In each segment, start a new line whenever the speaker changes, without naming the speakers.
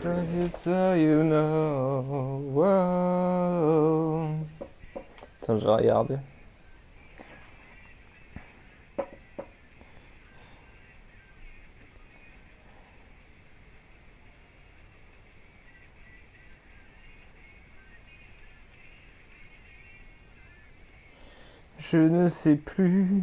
It's all you know. Wow. Attends, je vais regarder. Je ne sais plus.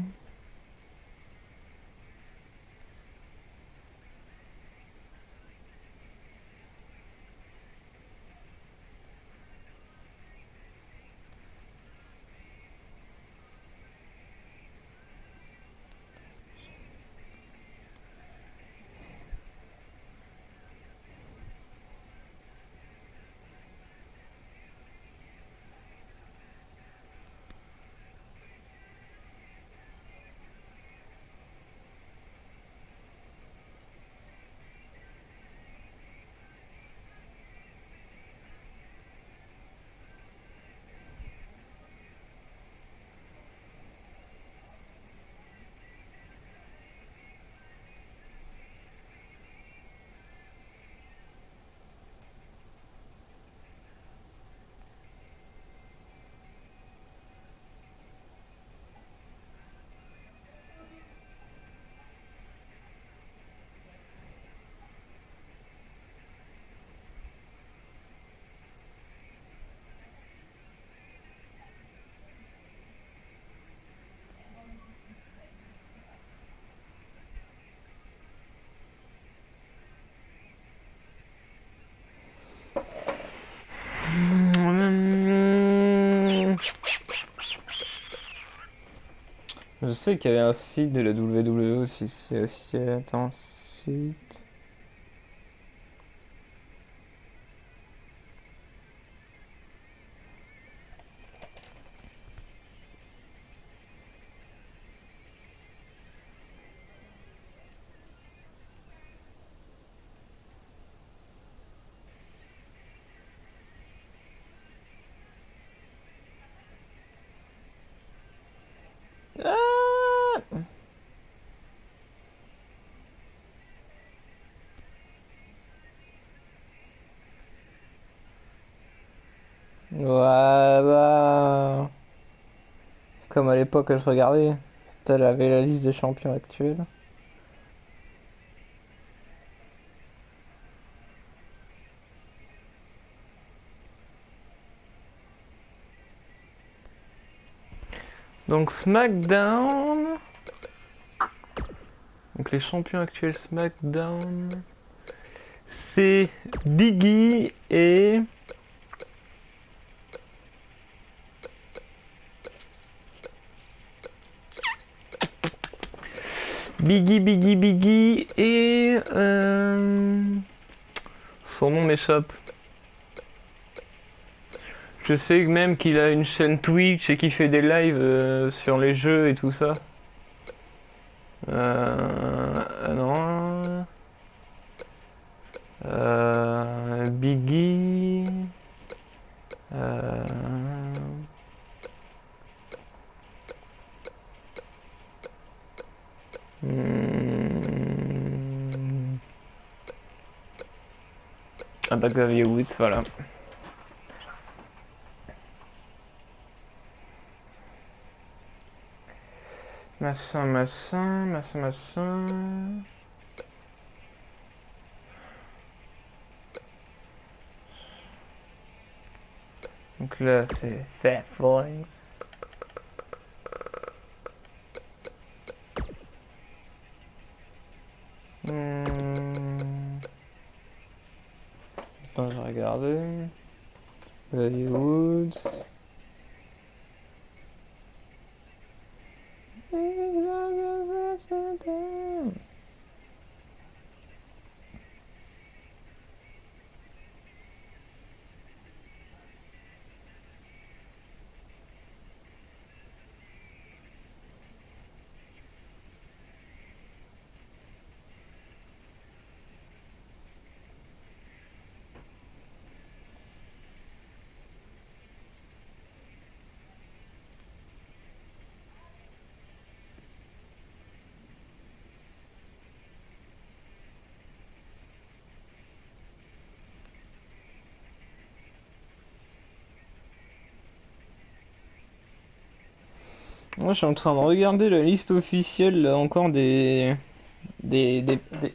Je sais qu'il y avait un site de la WWE officiel. Attends, site. Ah, voilà. Comme à l'époque, je regardais. Elle avait la liste des champions actuels. Donc SmackDown. Donc les champions actuels SmackDown. C'est Biggie et... Biggie et... Son nom m'échappe. Je sais même qu'il a une chaîne Twitch et qu'il fait des lives sur les jeux et tout ça. Non. Biggie. Euh, hmm, ah bah Wwe2k19, voilà. Machin. Donc là c'est Fat Boys. Attends, je vais regarder. Hollywood. Moi, je suis en train de regarder la liste officielle là, encore des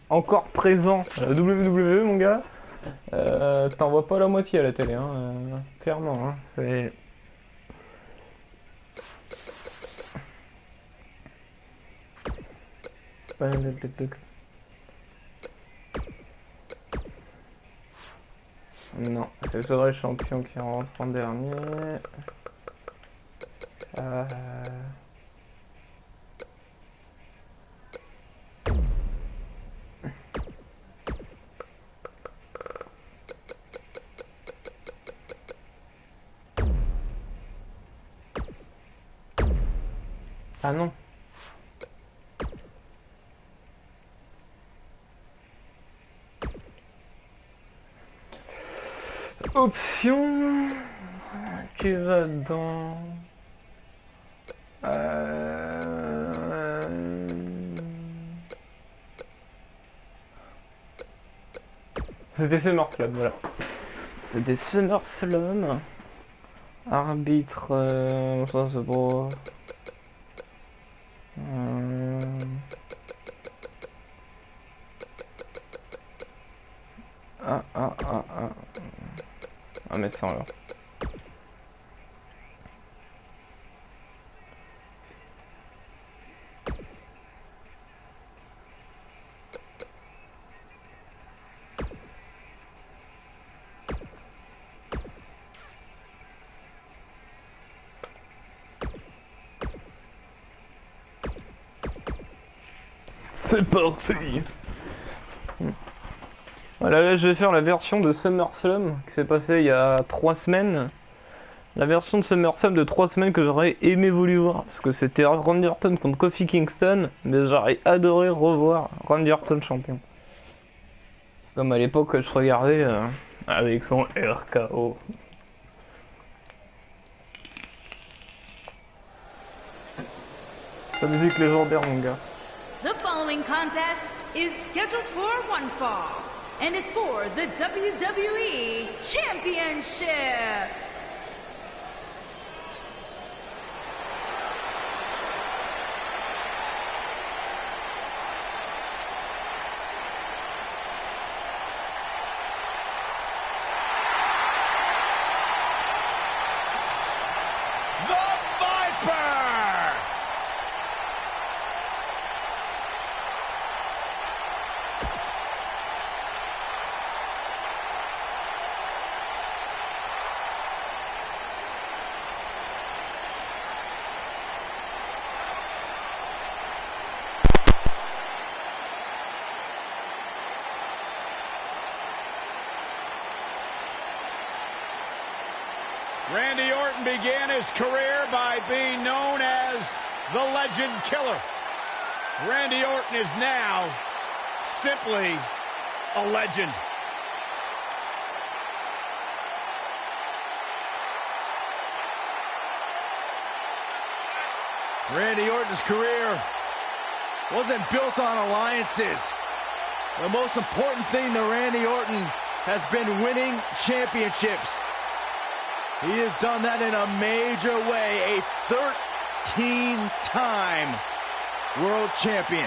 encore présents à la WWE, mon gars. T'en vois pas la moitié à la télé, hein, clairement. Hein, c'est... Non, c'est le vrai champion qui rentre en dernier. Euh... Ah non. Option. Tu vas dans. C'était SummerSlam, voilà. C'était SummerSlam. Arbitre. Ça c'est bon. Ah, mais c'est en là. C'est parti. Voilà, là je vais faire la version de SummerSlam qui s'est passée il y a 3 semaines. La version de SummerSlam de 3 semaines que j'aurais aimé voulu voir parce que c'était Randy Orton contre Kofi Kingston, mais j'aurais adoré revoir Randy Orton champion. Comme à l'époque je regardais avec son RKO. Sa musique légendaire, mon gars.
The following contest is scheduled for one fall and is for the WWE Championship.
Randy Orton began his career by being known as the Legend Killer. Randy Orton is now simply a legend.
Randy Orton's career wasn't built on alliances. The most important thing to Randy Orton has been winning championships. He has done that in a major way, a 13-time world champion.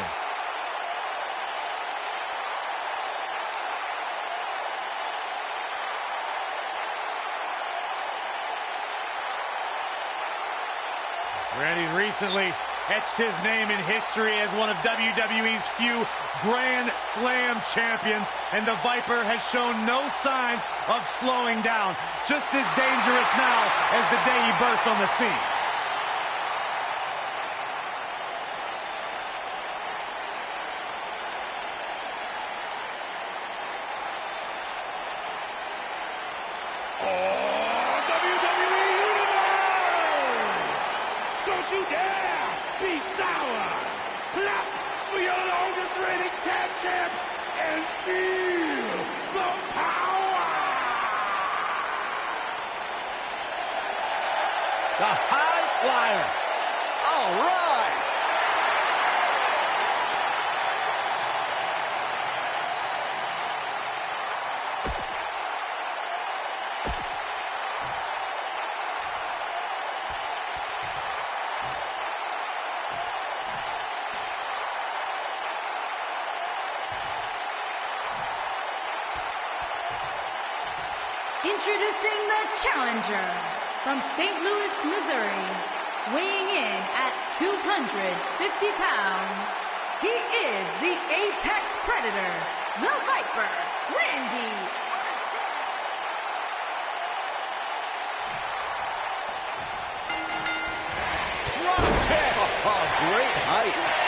Randy recently etched his name in history as one of WWE's few Grand Slam champions, and the Viper has shown no signs of slowing down. Just as dangerous now as the day he burst on the scene.
Don't you dare be sour! Clap for your longest reigning tag champs and feel the power!
The high flyer. All right.
Introducing the challenger from St. Louis, Missouri, weighing in at 250 pounds. He is the Apex Predator, the Viper, Randy Orton.
Drop kick! Oh, great height.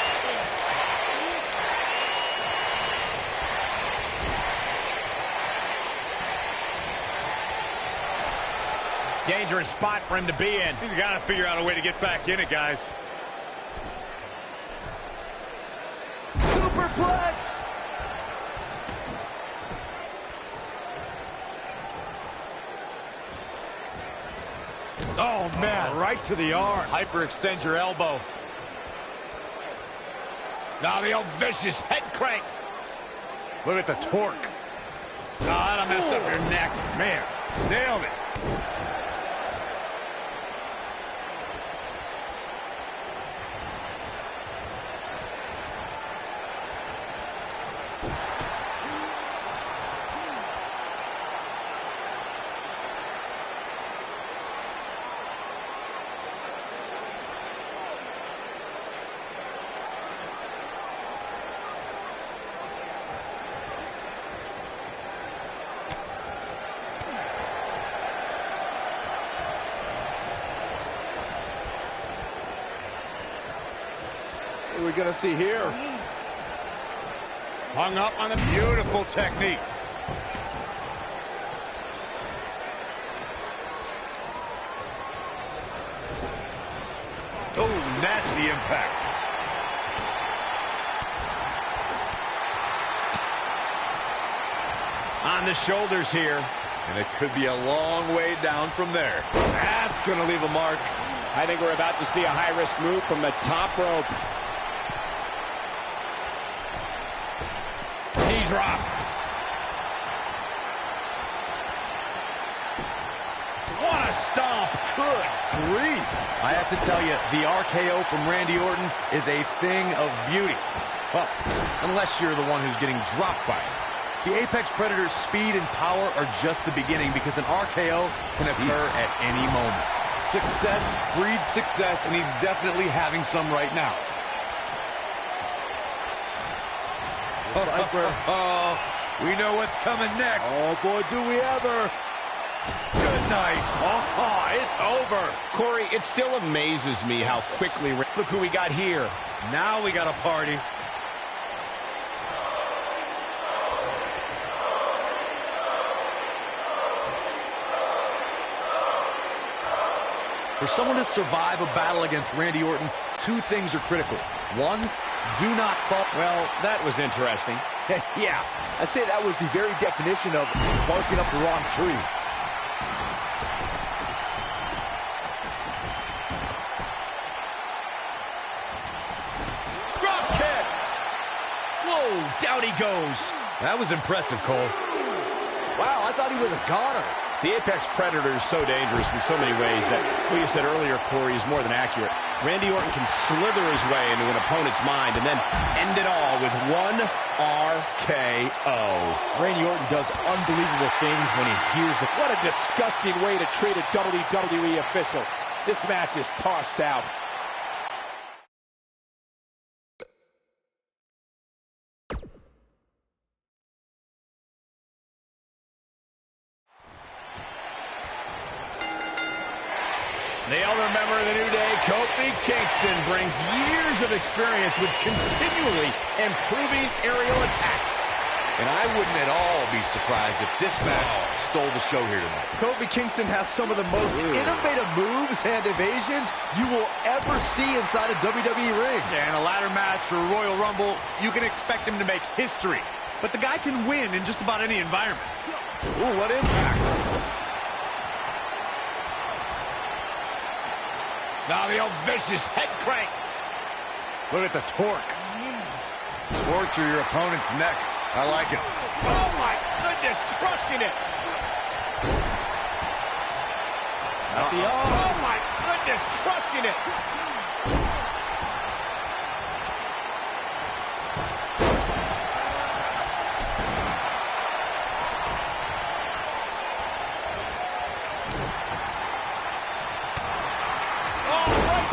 Dangerous spot for him to be in. He's got to figure out a way to get back in it, guys.
Superplex!
Oh, man.
Right to the arm.
Hyperextend your elbow. Now the old vicious head crank. Look at the torque. Oh, that'll mess up your neck. Man, nailed it.
What are we gonna see here?
Hung up on a beautiful technique. Oh, nasty impact. On the shoulders here. And it could be a long way down from there. That's going to leave a mark.
I think we're about to see a high-risk move from the top rope.
Knee drop. What a stomp.
Good grief.
I have to tell you, the RKO from Randy Orton is a thing of beauty. Well, unless you're the one who's getting dropped by it. The Apex Predator's speed and power are just the beginning because an RKO can occur at any moment. Success breeds success, and he's definitely having some right now. Oh, we know what's coming next.
Oh, boy, do we ever.
Good night. Oh, it's over.
Corey, it still amazes me how quickly... Look who we got here.
Now we got a party. For someone to survive a battle against Randy Orton, two things are critical. One, do not fall.
Well, that was interesting.
Yeah, I'd say that was the very definition of barking up the wrong tree.
Drop kick. Whoa, down he goes. That was impressive, Cole.
Wow, I thought he was a goner.
The Apex Predator is so dangerous in so many ways that what you said earlier, Corey, is more than accurate. Randy Orton can slither his way into an opponent's mind and then end it all with one RKO.
Randy Orton does unbelievable things when he hears the... What a disgusting way to treat a WWE official. This match is tossed out.
The elder member of the New Day, Kofi Kingston, brings years of experience with continually improving aerial attacks. And I wouldn't at all be surprised if this match stole the show here tonight.
Kofi Kingston has some of the most innovative moves and evasions you will ever see inside a WWE ring.
Yeah, in a ladder match or a Royal Rumble, you can expect him to make history. But the guy can win in just about any environment.
Ooh, what impact.
Now the old vicious head crank. Look at the torque. Torture your opponent's neck. I like it.
Oh, my goodness, crushing it.
Oh, my goodness, crushing it.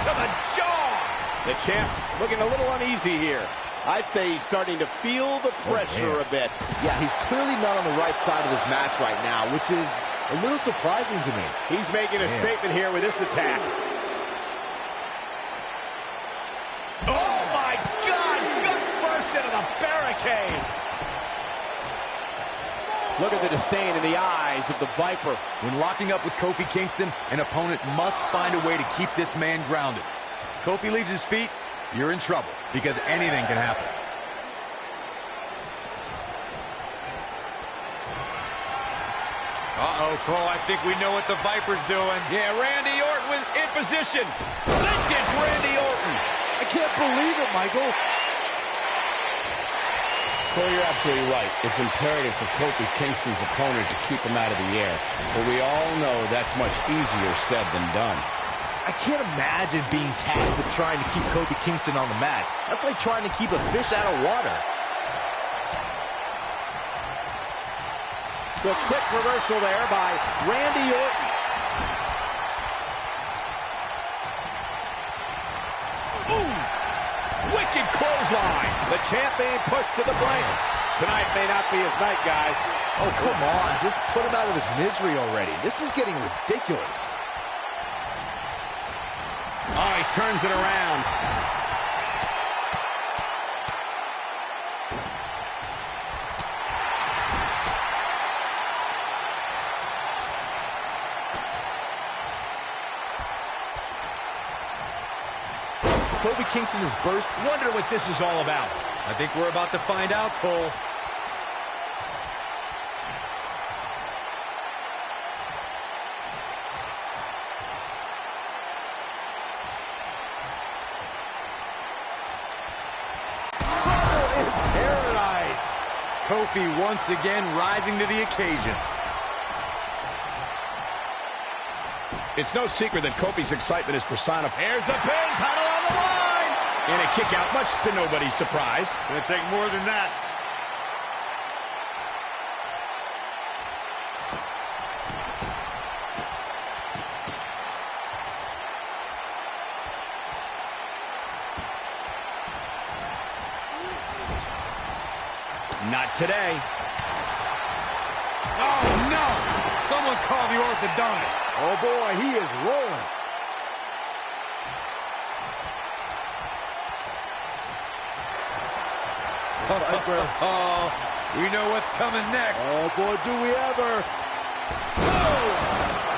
to the jaw. The champ looking a little uneasy here. I'd say he's starting to feel the pressure a bit.
Yeah, he's clearly not on the right side of this match right now, which is a little surprising to me.
He's making a statement here with this attack. Oh, my God! Gut first into the barricade. Look at the disdain in the eyes of the Viper.
When locking up with Kofi Kingston, an opponent must find a way to keep this man grounded. Kofi leaves his feet, you're in trouble, because anything can happen.
Uh-oh, Cole, I think we know what the Viper's doing.
Yeah, Randy Orton was in position. Vintage Randy Orton.
I can't believe it, Michael.
Cole, you're absolutely right. It's imperative for Kofi Kingston's opponent to keep him out of the air. But we all know that's much easier said than done.
I can't imagine being tasked with trying to keep Kofi Kingston on the mat. That's like trying to keep a fish out of water.
The quick reversal there by Randy Orton. Ooh! Wicked clothesline. The champ being pushed to the brink. Tonight may not be his night, guys.
Oh, come on. Just put him out of his misery already. This is getting ridiculous.
Oh, he turns it around.
Kofi Kingston has burst.
Wonder what this is all about. I think we're about to find out, Cole. Kofi once again rising to the occasion.
It's no secret that Kofi's excitement is personified.
Here's the pin, title on the line.
And a kick out, much to nobody's surprise.
Gonna take more than that.
Not today.
Oh, no! Someone call the orthodontist.
Oh, boy, he is rolling.
Oh, we know what's coming next.
Oh, boy, do we ever. Oh!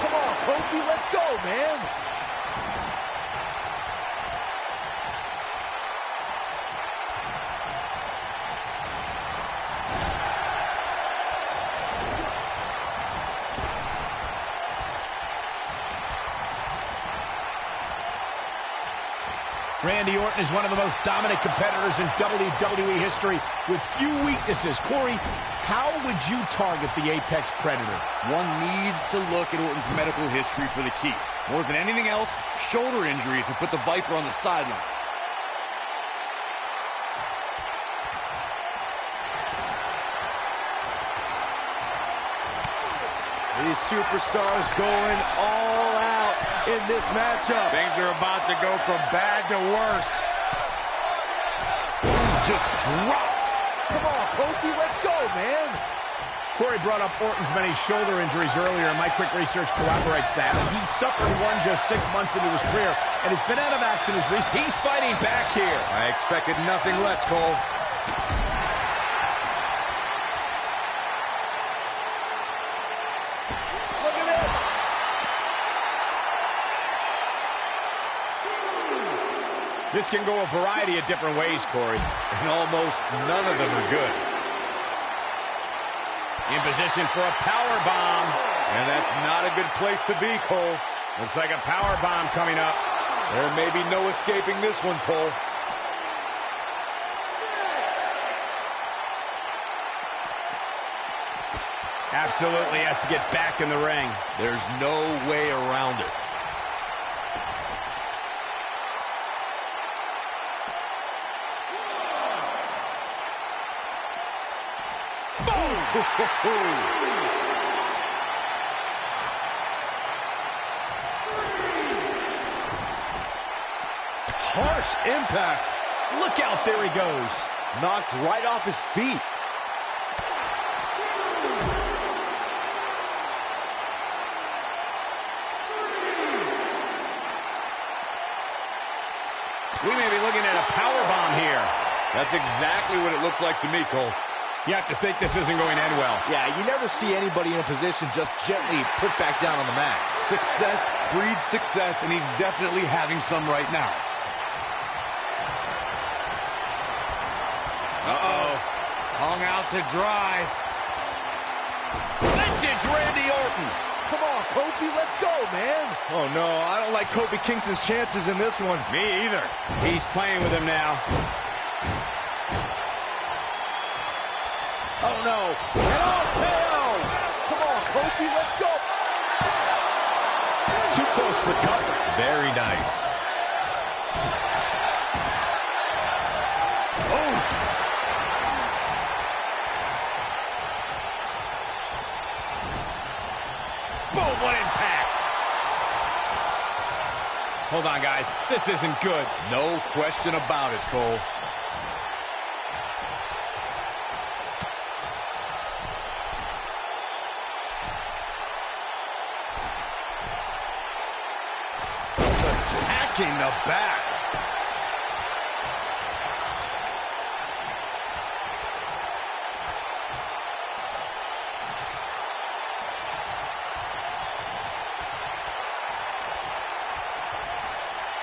Come on, Kofi, let's go, man.
Randy Orton is one of the most dominant competitors in WWE history with few weaknesses. Corey, how would you target the Apex Predator?
One needs to look at Orton's medical history for the key. More than anything else, shoulder injuries have put the Viper on the sideline.
These superstars going all out in this matchup.
Things are about to go from bad to worse.
Just dropped.
Come on, Kofi, let's go, man.
Corey brought up Orton's many shoulder injuries earlier, and my quick research corroborates that. He suffered one just 6 months into his career, and has been out of action as recently.
He's fighting back here.
I expected nothing less, Cole.
This can go a variety of different ways, Corey.
And almost none of them are good.
In position for a power bomb.
And that's not a good place to be, Cole.
Looks like a power bomb coming up.
There may be no escaping this one, Cole.
Absolutely has to get back in the ring.
There's no way around it.
Harsh impact.
Look out, there he goes.
Knocked right off his feet.
We may be looking at a powerbomb here. That's exactly what it looks like to me, Cole. You have to think this isn't going to end well.
Yeah, you never see anybody in a position just gently put back down on the mat.
Success breeds success, and he's definitely having some right now.
Uh-oh. Hung out to dry.
Vintage Randy Orton.
Come on, Kofi, let's go, man. Oh, no, I don't like Kofi Kingston's chances in this one.
Me either.
He's playing with him now.
Oh, no. And RKO. Come on, Kofi, let's go.
Too close for cover. Very nice.
Oh.
Boom, what impact. Hold on, guys. This isn't good.
No question about it, Cole.
Attacking the back.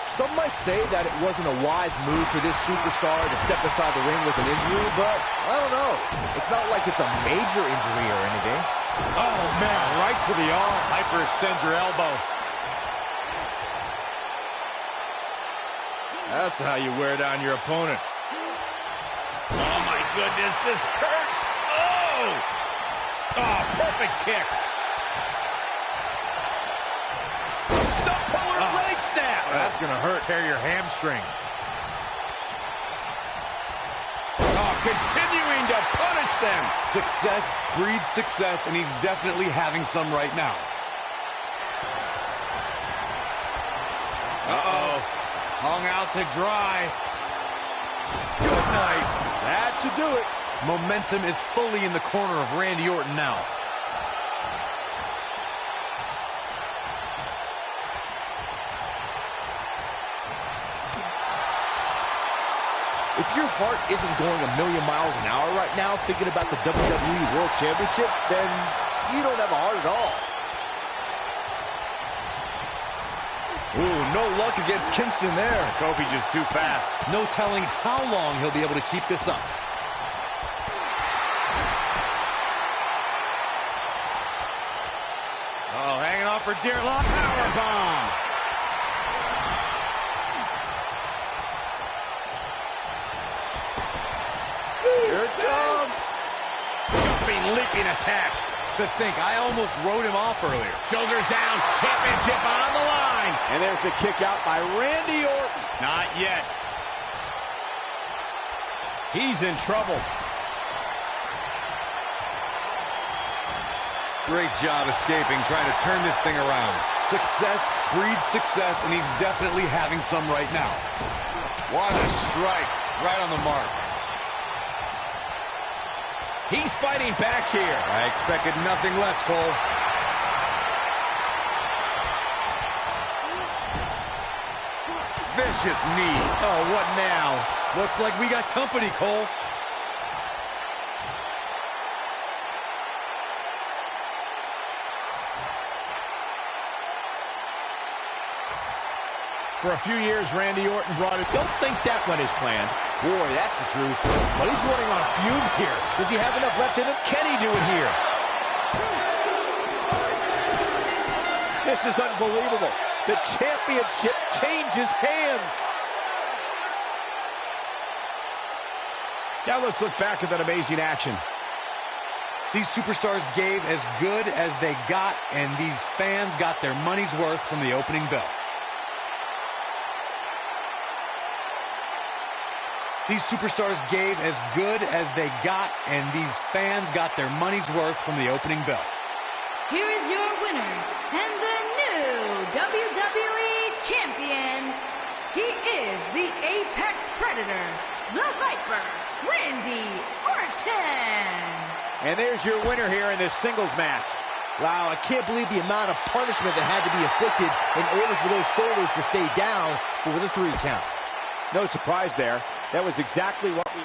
Some might say that it wasn't a wise move for this superstar to step inside the ring with an injury, but I don't know. It's not like it's a major injury or anything.
Oh, man, right to the arm. Hyperextend your elbow.
That's how you wear down your opponent.
Oh, my goodness, this hurts. Oh! Oh, perfect kick.
Stump puller leg snap.
That's going to hurt.
Tear your hamstring. Oh, continuing to punish them.
Success breeds success, and he's definitely having some right now.
Uh-oh. Hung out to dry.
Good night.
That should do it.
Momentum is fully in the corner of Randy Orton now.
If your heart isn't going a million miles an hour right now thinking about the WWE World Championship, then you don't have a heart at all.
Ooh, no luck against Kingston there.
Kofi just too fast.
No telling how long he'll be able to keep this up.
Oh, hanging on for dear life. Powerbomb.
Here it comes.
Jumping, leaping attack.
To think, I almost wrote him off earlier.
Shoulders down, championship on the line.
And there's the kick out by Randy Orton.
Not yet.
He's in trouble.
Great job escaping, trying to turn this thing around. Success breeds success, and he's definitely having some right now.
What a strike. Right on the mark.
He's fighting back here.
I expected nothing less, Cole.
Vicious knee. Oh, what now?
Looks like we got company, Cole.
For a few years, Randy Orton brought it. Don't think that one is planned.
Boy, that's the truth. But he's running on fumes here. Does he have enough left in him?
Can he do it here?
This is unbelievable. The championship changes hands.
Now let's look back at that amazing action.
These superstars gave as good as they got, and these fans got their money's worth from the opening bell. These superstars gave as good as they got, and these fans got their money's worth from the opening bell.
Here is your winner and the new WWE Champion, he is the Apex Predator, the Viper, Randy Orton.
And there's your winner here in this singles match.
Wow, I can't believe the amount of punishment that had to be inflicted in order for those shoulders to stay down for the 3 count.
No surprise there. That was exactly what we...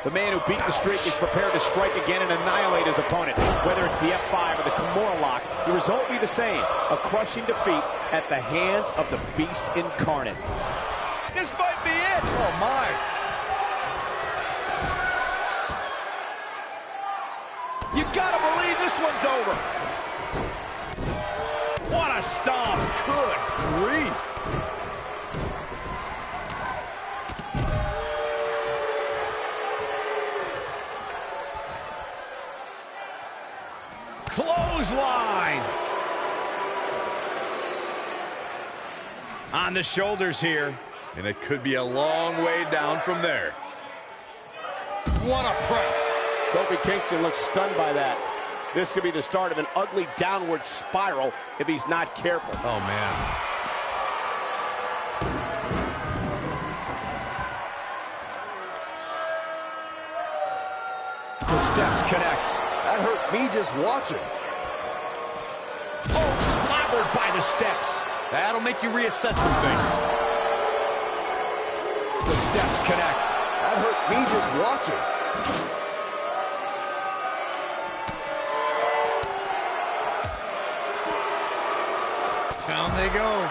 The man who beat the streak is prepared to strike again and annihilate his opponent. Whether it's the F5 or the Kimura lock, the result will be the same. A crushing defeat at the hands of the Beast Incarnate.
This might be it. Oh, my.
You gotta believe this one's over.
What a stomp. Good grief.
Clothesline. On the shoulders here, and it could be a long way down from there. What a press.
Kofi Kingston looks stunned by that. This could be the start of an ugly downward spiral if he's not careful.
Oh, man. The steps connect.
That hurt me just watching.
Oh, clobbered by the steps. That'll make you reassess some things. The steps connect.
That hurt me just watching.
Down they go.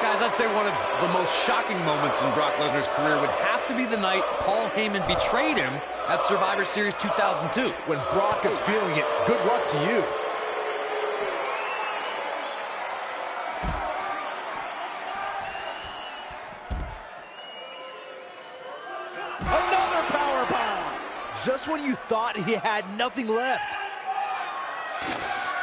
Guys, I'd say one of the most shocking moments in Brock Lesnar's career would have to be the night Paul Heyman betrayed him at Survivor Series 2002.
When Brock is feeling it, good luck to you.
Another powerbomb.
Just when you thought he had nothing left.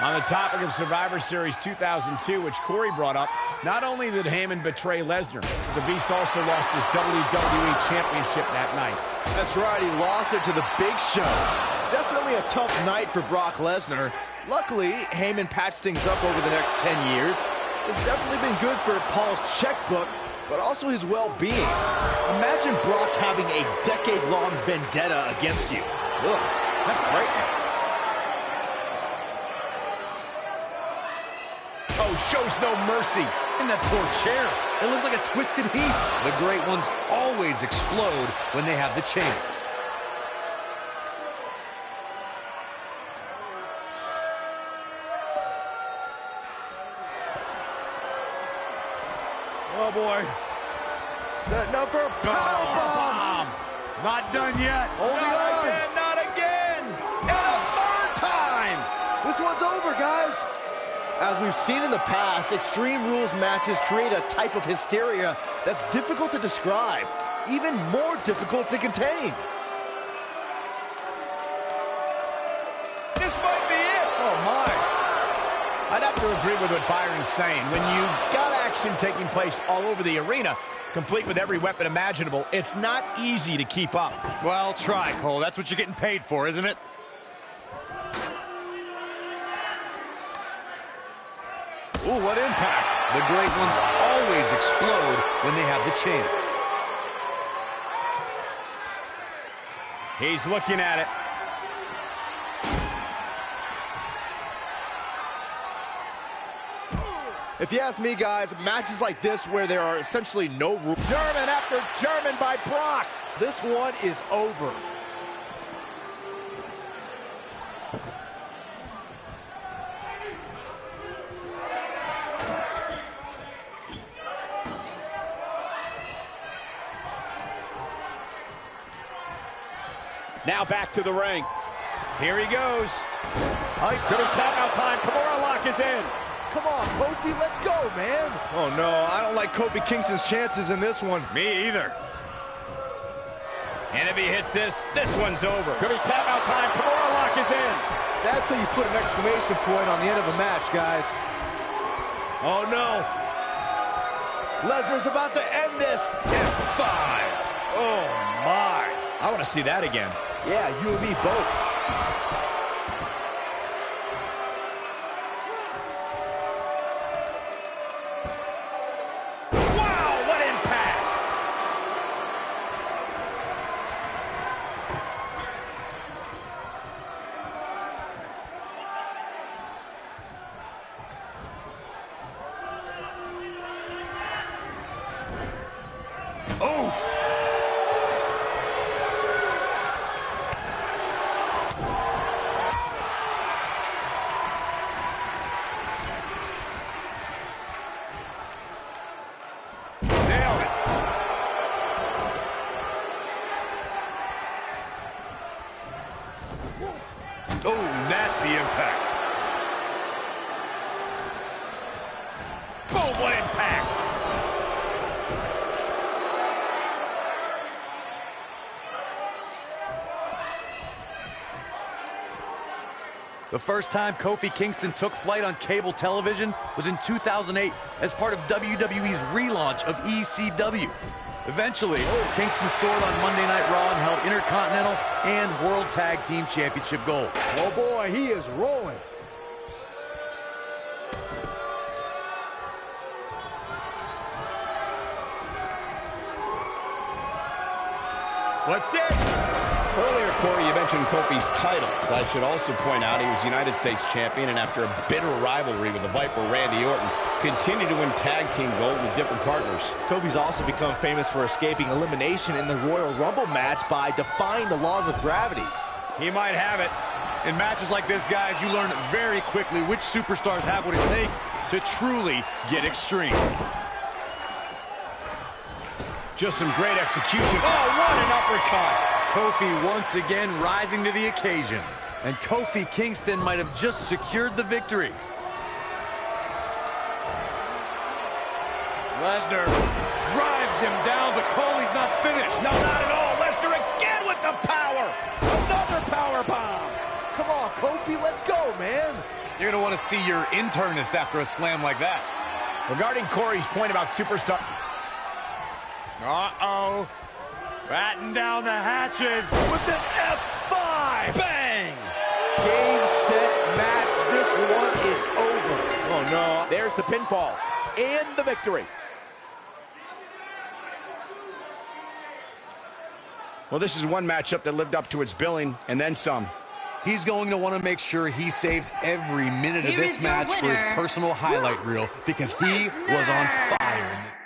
On the topic of Survivor Series 2002, which Corey brought up, not only did Heyman betray Lesnar, the Beast also lost his WWE Championship that night.
That's right, he lost it to the Big Show. Definitely a tough night for Brock Lesnar. Luckily, Heyman patched things up over the next 10 years. It's definitely been good for Paul's checkbook, but also his well-being. Imagine Brock having a decade-long vendetta against you. Ugh, that's frightening.
Oh, shows no mercy. And that poor chair. It looks like a twisted heap. The great ones always explode when they have the chance.
Oh, boy. Setting up for a powerbomb.
Not done yet.
Holding on.
Again, not again.
And a third time. This one's over, guys. As we've seen in the past, Extreme Rules matches create a type of hysteria that's difficult to describe, even more difficult to contain.
This might be it. Oh, my. I'd have to agree with what Byron's saying. When you've got action taking place all over the arena, complete with every weapon imaginable, it's not easy to keep up.
Well, try, Cole. That's what you're getting paid for, isn't it?
Ooh, what impact. The Great Ones always explode when they have the chance.
He's looking at it.
If you ask me, guys, matches like this where there are essentially no rules.
German after German by Brock.
This one is over.
Now back to the ring. Here he goes. Good tap out time. Kimura lock is in.
Come on, Kofi, let's go, man. Oh, no, I don't like Kofi Kingston's chances in this one.
Me either.
And if he hits this, this one's over. Could be tap out time. Kimura lock is in.
That's how you put an exclamation point on the end of a match, guys.
Oh, no.
Lesnar's about to end this.
F5. Oh, my. I want to see that again.
Yeah, you and me both.
Wow, what impact! Oh!
Oh, nasty impact.
Boom, what impact!
The first time Kofi Kingston took flight on cable television was in 2008 as part of WWE's relaunch of ECW. Eventually, Kingston soared on Monday Night Raw and held Intercontinental and World Tag Team Championship gold.
Oh boy, he is rolling.
What's this? Earlier, Corey, you mentioned Kofi's titles. I should also point out he was United States champion, and after a bitter rivalry with the Viper, Randy Orton, continued to win tag team gold with different partners.
Kofi's also become famous for escaping elimination in the Royal Rumble match by defying the laws of gravity.
He might have it. In matches like this, guys, you learn very quickly which superstars have what it takes to truly get extreme.
Just some great execution. Oh, what an uppercut!
Kofi once again rising to the occasion. And Kofi Kingston might have just secured the victory.
Lesnar drives him down, but Cole's not finished.
No, not at all. Lesnar again with the power. Another power bomb.
Come on, Kofi, let's go, man.
You're going to want to see your internist after a slam like that.
Regarding Corey's point about superstar...
Uh-oh. Batten down the hatches.
With an F5. Bang.
Game, set, match. This one is over.
Oh, no. There's the pinfall and the victory. Well, this is one matchup that lived up to its billing and then some.
He's going to want to make sure he saves every minute of this match for his personal highlight reel because he was on fire in this.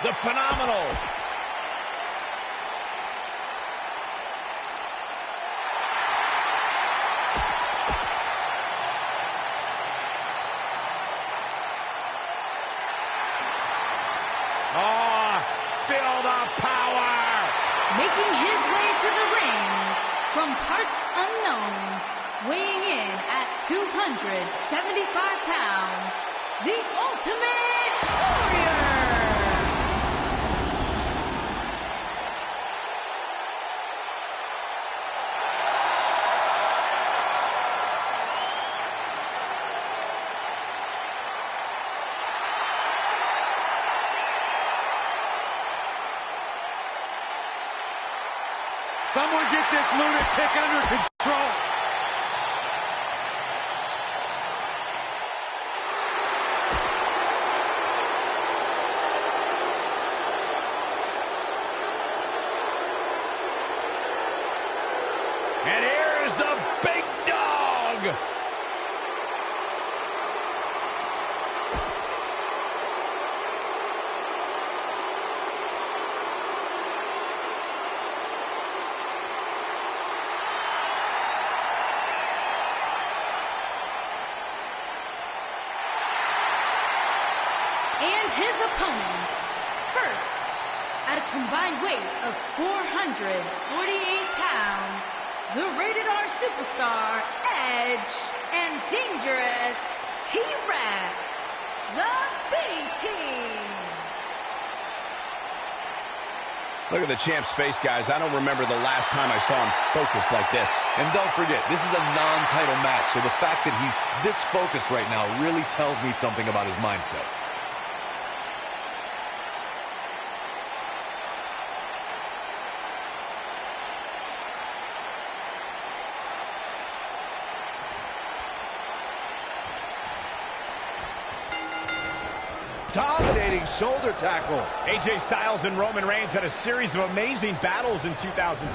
The phenomenal.
Oh, feel the power.
Making his way to the ring from parts unknown, weighing in at 275 pounds, the Ultimate Warrior.
Someone get this lunatic under control. And here is the big dog.
And his opponents, first, at a combined weight of 448 pounds, the Rated R Superstar, Edge, and Dangerous T-Rex, the B-Team.
Look at the champ's face, guys. I don't remember the last time I saw him focused like this.
And don't forget, this is a non-title match, so the fact that he's this focused right now really tells me something about his mindset.
Dominating shoulder tackle.
AJ Styles and Roman Reigns had a series of amazing battles in 2016.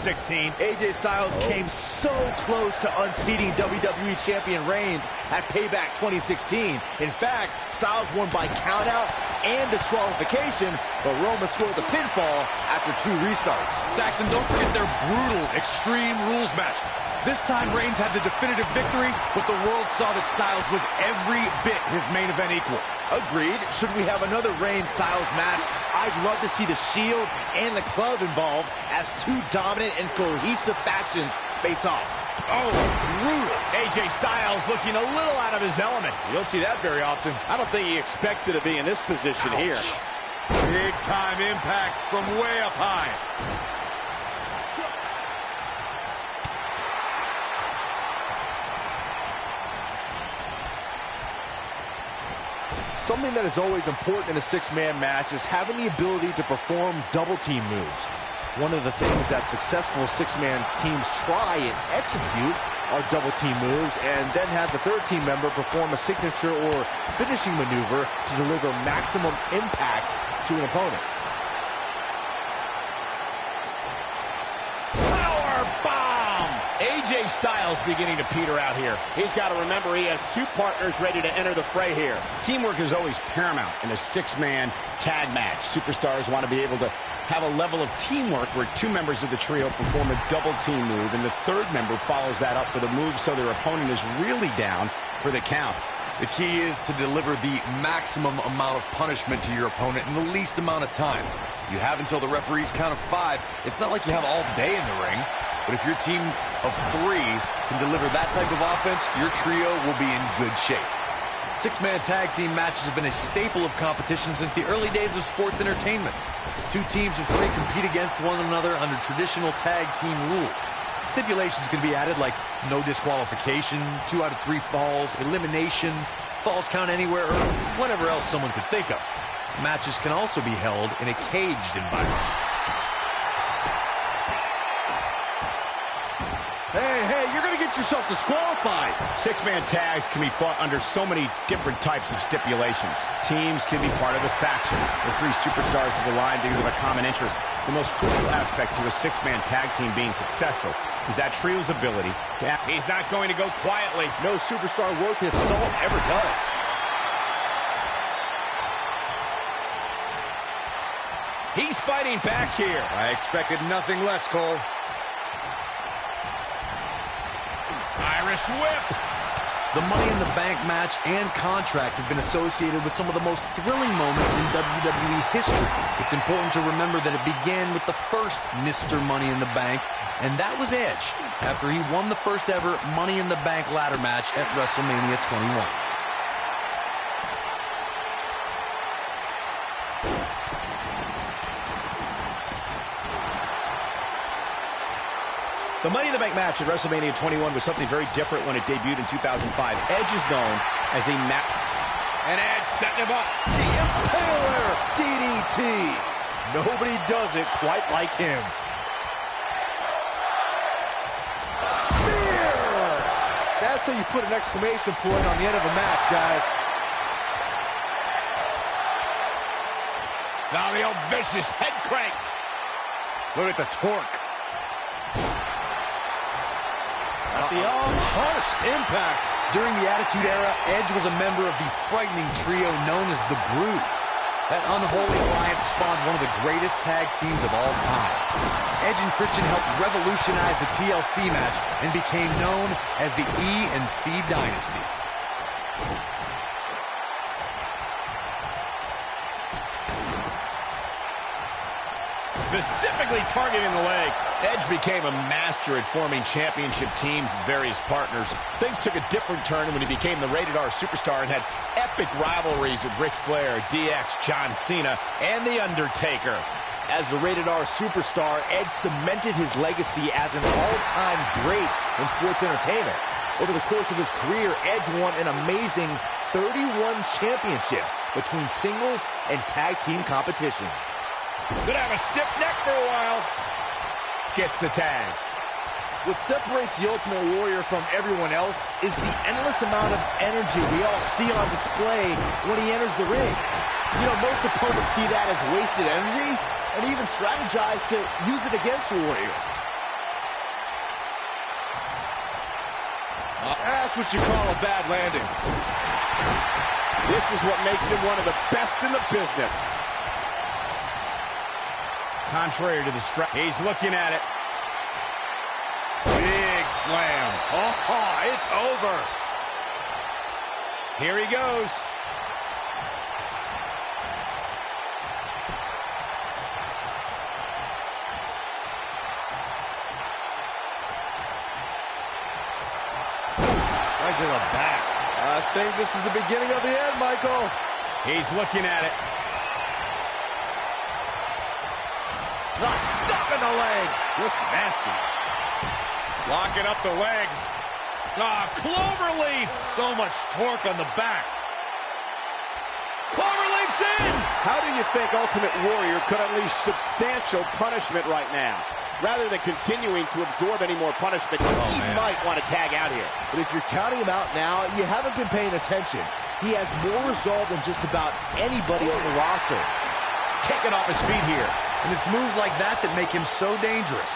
AJ Styles came so close to unseating WWE Champion Reigns at Payback 2016. In fact, Styles won by countout and disqualification, but Roman scored the pinfall after 2 restarts.
Saxon, don't forget their brutal Extreme Rules match. This time, Reigns had the definitive victory, but the world saw that Styles was every bit his main event equal.
Agreed. Should we have another Reigns-Styles match, I'd love to see the Shield and the Club involved as 2 dominant and cohesive factions face off.
Oh, brutal. AJ Styles looking a little out of his element.
You don't see that very often. I don't think he expected to be in this position here.
Big time impact from way up high.
Something that is always important in a 6-man match is having the ability to perform double-team moves. One of the things that successful 6-man teams try and execute are double-team moves, and then have the 3rd team member perform a signature or finishing maneuver to deliver maximum impact to an opponent.
AJ Styles beginning to peter out here.
He's got to remember he has 2 partners ready to enter the fray here.
Teamwork is always paramount in a 6-man tag match. Superstars want to be able to have a level of teamwork where 2 members of the trio perform a double team move, and the 3rd member follows that up with a move so their opponent is really down for the count.
The key is to deliver the maximum amount of punishment to your opponent in the least amount of time. You have until the referee's count of 5. It's not like you have all day in the ring. But if your team of 3 can deliver that type of offense, your trio will be in good shape. 6-man tag team matches have been a staple of competition since the early days of sports entertainment. 2 teams of 3 compete against one another under traditional tag team rules. Stipulations can be added like no disqualification, 2 out of 3 falls, elimination, falls count anywhere, or whatever else someone could think of. Matches can also be held in a caged environment.
Hey, you're going to get yourself disqualified.
6-man tags can be fought under so many different types of stipulations. Teams can be part of a faction. The 3 superstars have aligned because of a common interest. The most crucial aspect to a 6-man tag team being successful is that trio's ability to...
He's not going to go quietly.
No superstar worth his salt ever does.
fighting back here.
I expected nothing less, Cole.
Irish whip.
The Money in the Bank match and contract have been associated with some of the most thrilling moments in WWE history. It's important to remember that it began with the first Mr. Money in the Bank, and that was Edge, after he won the first ever Money in the Bank ladder match at WrestleMania 21.
The Money in the Bank match at WrestleMania 21 was something very different when it debuted in 2005. Edge is known as a
And Edge setting him up.
The Impaler DDT. Nobody does it quite like him. Spear! That's how you put an exclamation point on the end of a match, guys.
Now the old vicious head crank. Look at the torque.
The harsh impact.
During the Attitude Era, Edge was a member of the frightening trio known as the Brood. That unholy alliance spawned one of the greatest tag teams of all time. Edge and Christian helped revolutionize the TLC match and became known as the E&C Dynasty.
specifically targeting the leg. Edge became a master at forming championship teams and various partners. Things took a different turn when he became the Rated R superstar and had epic rivalries with Ric Flair, DX, John Cena, and The Undertaker. As the Rated R superstar, Edge cemented his legacy as an all-time great in sports entertainment. Over the course of his career, Edge won an amazing 31 championships between singles and tag team competition.
Could have a stiff neck for a while.
Gets the tag.
What separates the Ultimate Warrior from everyone else is the endless amount of energy we all see on display when he enters the ring. You know, most opponents see that as wasted energy and even strategize to use it against the Warrior.
That's what you call a bad landing.
This is what makes him one of the best in the business. Contrary to the strap, he's looking at it.
Big slam. Oh, it's over.
Here he goes.
Right to the back.
I think this is the beginning of the end, Michael.
He's looking at it.
Stop in the leg. Just nasty. Locking up the legs. Cloverleaf. So much torque on the back. Cloverleaf's in.
How do you think Ultimate Warrior could unleash substantial punishment right now? Rather than continuing to absorb any more punishment, he might want to tag out here.
But if you're counting him out now, you haven't been paying attention. He has more resolve than just about anybody on the roster.
Taking off his feet here.
And it's moves like that that make him so dangerous.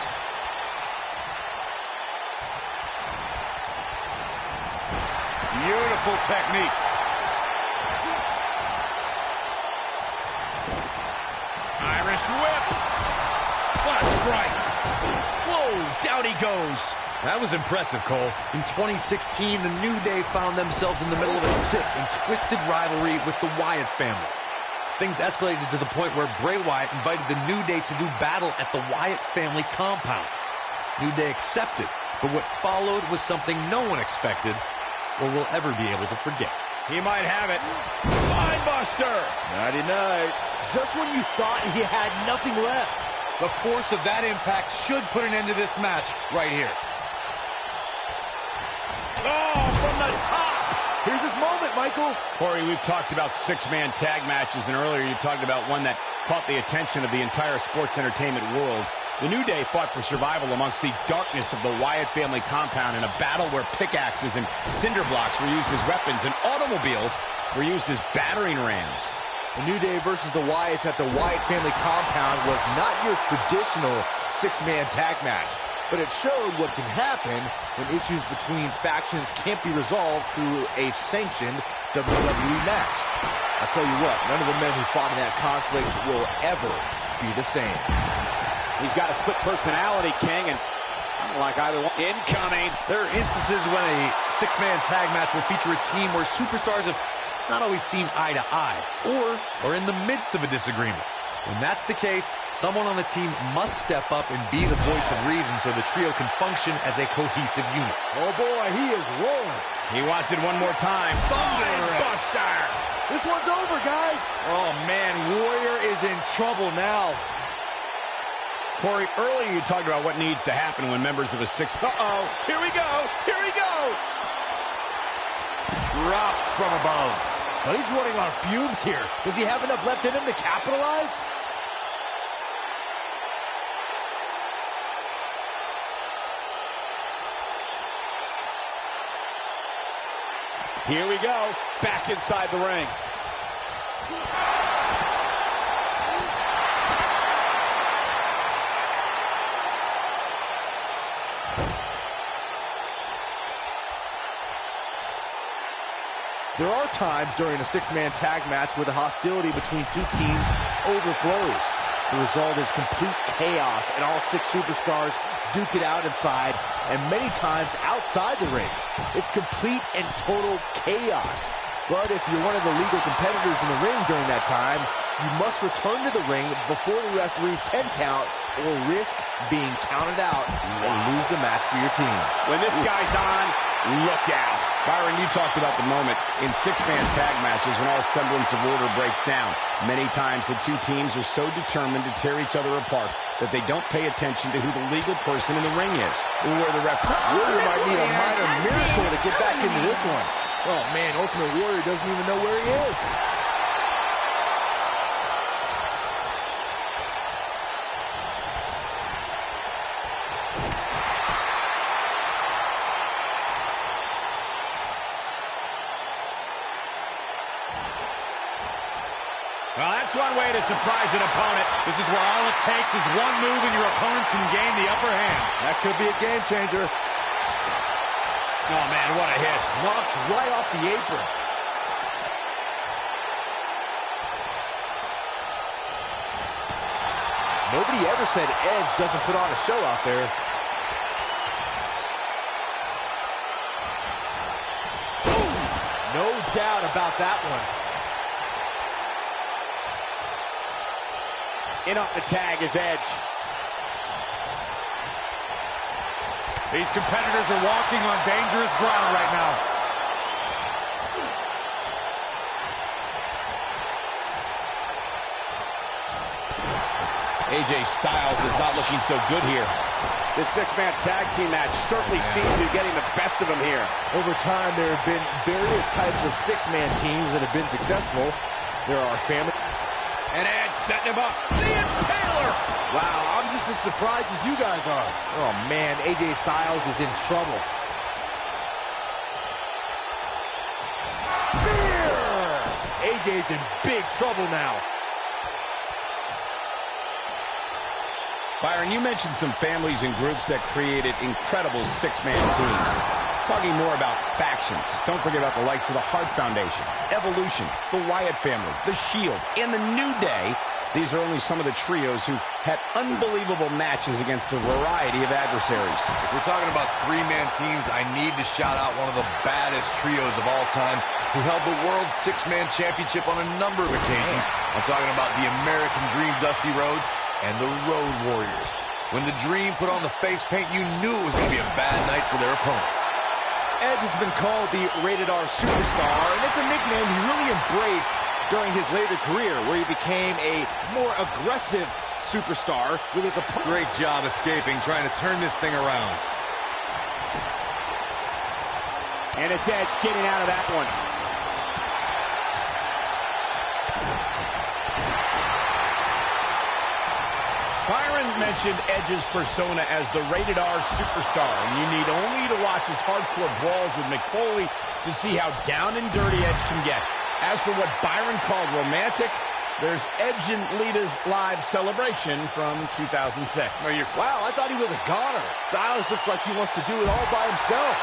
Beautiful technique. Irish whip. What a strike.
Whoa, down he goes.
That was impressive, Cole. In 2016, the New Day found themselves in the middle of a sick and twisted rivalry with the Wyatt family. Things escalated to the point where Bray Wyatt invited the New Day to do battle at the Wyatt family compound. New Day accepted, but what followed was something no one expected or will ever be able to forget.
He might have it. Spinebuster.
Nighty-night. Just when you thought he had nothing left.
The force of that impact should put an end to this match right here.
Oh, from the top.
Here's his moment, Michael.
Corey, we've talked about six-man tag matches, and earlier you talked about one that caught the attention of the entire sports entertainment world. The New Day fought for survival amongst the darkness of the Wyatt family compound in a battle where pickaxes and cinder blocks were used as weapons and automobiles were used as battering rams.
The New Day versus the Wyatts at the Wyatt family compound was not your traditional six-man tag match. But it showed what can happen when issues between factions can't be resolved through a sanctioned WWE match. I'll tell you what, none of the men who fought in that conflict will ever be the same.
He's got a split personality, King, and I don't like either one. Incoming.
There are instances when a six-man tag match will feature a team where superstars have not always seen eye to eye, or are in the midst of a disagreement. When that's the case, someone on the team must step up and be the voice of reason so the trio can function as a cohesive unit.
Oh boy, he is rolling.
He wants it one more time. Buster!
This one's over, guys. Oh man, Warrior is in trouble now.
Corey, earlier you talked about what needs to happen when members of a six... Uh-oh, here we go, here we go!
Dropped from above. But he's running on fumes here. Does he have enough left in him to capitalize?
Here we go, back inside the ring.
There are times during a six-man tag match where the hostility between two teams overflows. The result is complete chaos, and all six superstars duke it out inside, and many times outside the ring. It's complete and total chaos. But if you're one of the legal competitors in the ring during that time, you must return to the ring before the referee's 10 count or risk being counted out and lose the match for your team.
When this guy's on, look out. Byron, you talked about the moment in six-man tag matches when all semblance of order breaks down. Many times the two teams are so determined to tear each other apart that they don't pay attention to who the legal person in the ring is, or where the ref...
Warrior might need a minor miracle to get back into this one. Oh man, Ultimate Warrior doesn't even know where he is.
Well, that's one way to surprise an opponent. This is where all it takes is one move and your opponent can gain the upper hand.
That could be a game changer.
Oh, man, what a hit.
Knocked right off the apron. Nobody ever said Edge doesn't put on a show out there. Ooh, no doubt about that one.
In off the tag is Edge.
These competitors are walking on dangerous ground right now.
AJ Styles is not looking so good here. This six-man tag team match certainly seems to be getting the best of him here.
Over time, there have been various types of six-man teams that have been successful. There are family...
And Edge setting him up. The Impaler!
Wow, I'm just as surprised as you guys are. Oh, man, AJ Styles is in trouble. Spear! AJ's in big trouble now.
Byron, you mentioned some families and groups that created incredible six-man teams. Talking more about factions, don't forget about the likes of the Hart Foundation, Evolution, the Wyatt family, the Shield, and the New Day. These are only some of the trios who had unbelievable matches against a variety of adversaries.
If we're talking about three-man teams, I need to shout out one of the baddest trios of all time who held the World Six-Man Championship on a number of occasions. I'm talking about the American Dream Dusty Rhodes and the Road Warriors. When the Dream put on the face paint, you knew it was going to be a bad night for their opponents.
Edge has been called the Rated R Superstar, and it's a nickname he really embraced during his later career, where he became a more aggressive superstar with his opponent.
Great job escaping, trying to turn this thing around.
And it's Edge getting out of that one.
Byron mentioned Edge's persona as the Rated R Superstar, and you need only to watch his hardcore brawls with Mick Foley to see how down and dirty Edge can get. As for what Byron called romantic, there's Edge and Lita's live celebration from 2006.
Wow, I thought he was a goner. Styles looks like he wants to do it all by himself.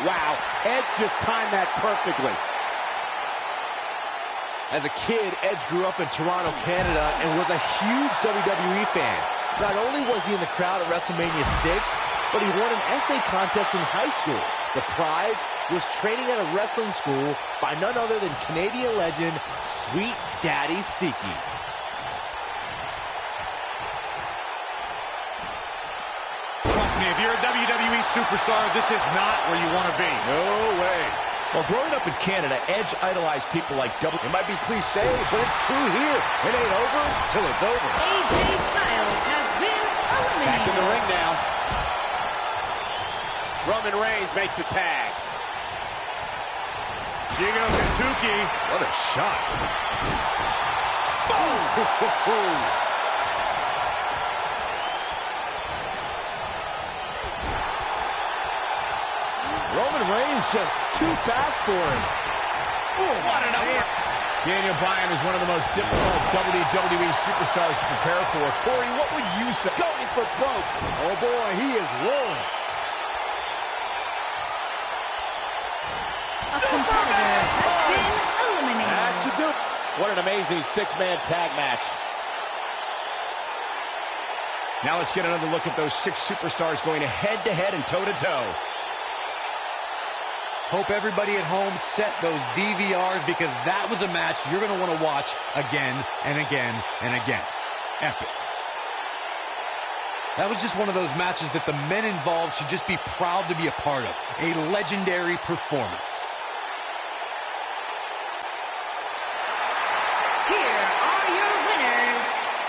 Wow, Edge just timed that perfectly.
As a kid, Edge grew up in Toronto, Canada, and was a huge WWE fan. Not only was he in the crowd at WrestleMania 6, but he won an essay contest in high school. The prize was training at a wrestling school by none other than Canadian legend, Sweet Daddy Siki.
Trust me, if you're a WWE superstar, this is not where you want to be.
No way. Well, growing up in Canada, Edge idolized people like
It might be cliche, but it's true here. It ain't over till it's over.
AJ Styles has been eliminated.
Back in the ring now. Roman Reigns makes the tag.
Wwe2k19.
What a shot.
Boom! Roman Reigns just too fast for him.
Ooh, what an upper. Daniel Bryan is one of the most difficult WWE superstars to prepare for. Corey, what would you say?
Going for broke. Oh boy, he is rolling.
A competitor has been eliminated.
That should do it.
What an amazing six-man tag match.
Now let's get another look at those 6 superstars going head-to-head and toe-to-toe.
Hope everybody at home set those DVRs, because that was a match you're going to want to watch again and again and again. Epic. That was just one of those matches that the men involved should just be proud to be a part of. A legendary performance.
Here are your winners,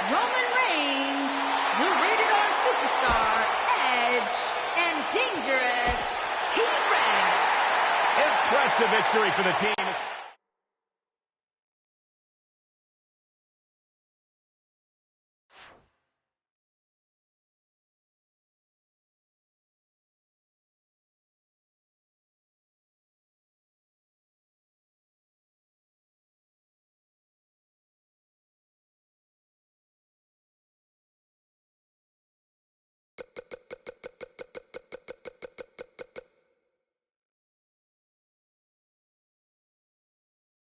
Roman Reigns, the Rated R Superstar, Edge, and Dangerous T-Rex.
Impressive victory for the team.